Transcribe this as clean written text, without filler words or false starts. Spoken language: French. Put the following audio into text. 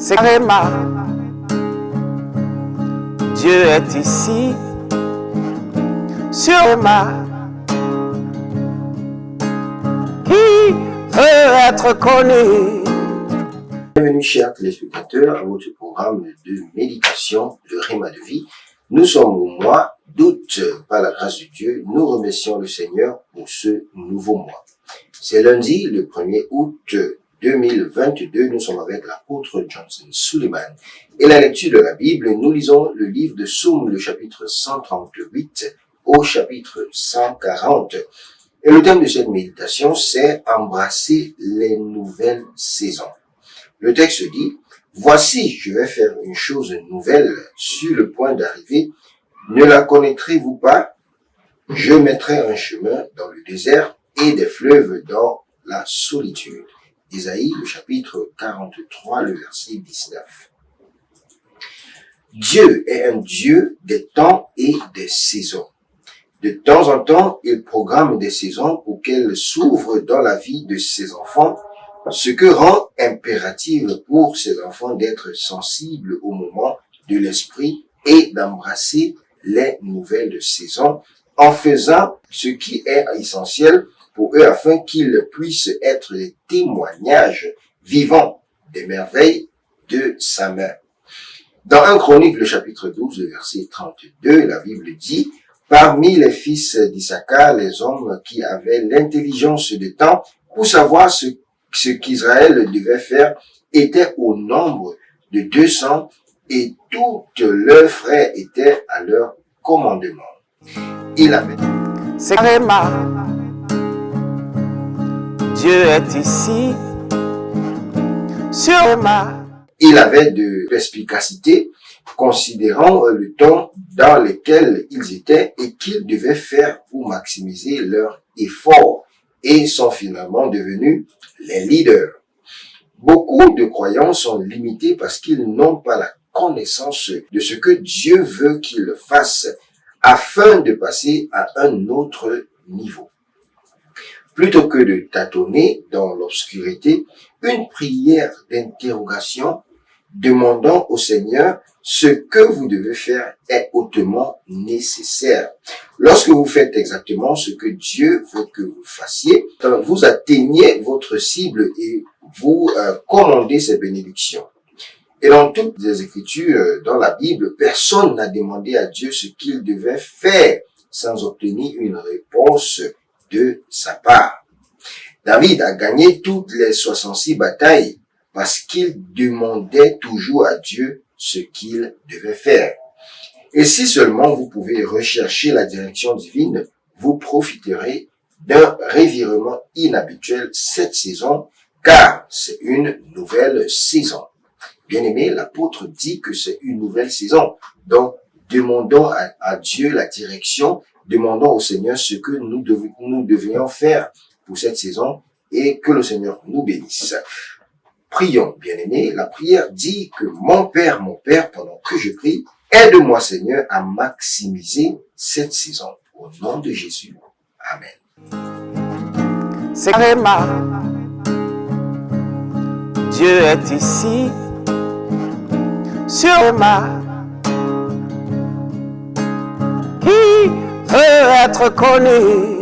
c'est Réma. Dieu est ici, sur Réma, qui veut être connu. Bienvenue chers téléspectateurs à votre programme de méditation de Réma de vie. Nous sommes au mois d'août. Par la grâce de Dieu, nous remercions le Seigneur pour ce nouveau mois. C'est lundi, le 1er août 2022. Nous sommes avec l'apôtre Johnson Suleiman. Et la lecture de la Bible, nous lisons le livre de Psaume, le chapitre 138 au chapitre 140. Et le thème de cette méditation, c'est « Embrasser les nouvelles saisons ». Le texte dit « Voici, je vais faire une chose nouvelle sur le point d'arriver. Ne la connaîtrez-vous pas? Je mettrai un chemin dans le désert et des fleuves dans la solitude. » Isaïe, le chapitre 43, le verset 19. Dieu est un Dieu des temps et des saisons. De temps en temps, il programme des saisons pour qu'elles s'ouvrent dans la vie de ses enfants, ce que rend impératif pour ses enfants d'être sensibles au moment de l'esprit et d'embrasser les nouvelles saisons en faisant ce qui est essentiel pour eux afin qu'ils puissent être des témoignages vivants des merveilles de sa main. Dans 1 Chronique, le chapitre 12, le verset 32, la Bible dit « Parmi les fils d'Issachar, les hommes qui avaient l'intelligence des temps pour savoir ce qu'Israël devait faire étaient au nombre de 200 et toutes leurs frères étaient à leur commandement. » Il avait C'est Réma. Dieu est ici, sur Réma. Il avait de l'efficacité, considérant le temps dans lequel ils étaient et qu'ils devaient faire pour maximiser leur effort et sont finalement devenus les leaders. Beaucoup de croyants sont limités parce qu'ils n'ont pas la connaissance de ce que Dieu veut qu'ils fassent afin de passer à un autre niveau. Plutôt que de tâtonner dans l'obscurité, une prière d'interrogation demandant au Seigneur ce que vous devez faire est hautement nécessaire. Lorsque vous faites exactement ce que Dieu veut que vous fassiez, vous atteignez votre cible et vous commandez ses bénédictions. Et dans toutes les Écritures, dans la Bible, personne n'a demandé à Dieu ce qu'il devait faire sans obtenir une réponse de sa part. David a gagné toutes les 66 batailles parce qu'il demandait toujours à Dieu ce qu'il devait faire. Et si seulement vous pouvez rechercher la direction divine, vous profiterez d'un revirement inhabituel cette saison, car c'est une nouvelle saison. Bien-aimé, l'apôtre dit que c'est une nouvelle saison. Donc, demandons à Dieu la direction, demandons au Seigneur ce que nous devrions faire pour cette saison et que le Seigneur nous bénisse. Prions, bien-aimés. La prière dit que mon Père, pendant que je prie, aide-moi, Seigneur, à maximiser cette saison. Au nom de Jésus. Amen. C'est Réma. Dieu est ici, sur Réma, qui veut être connu.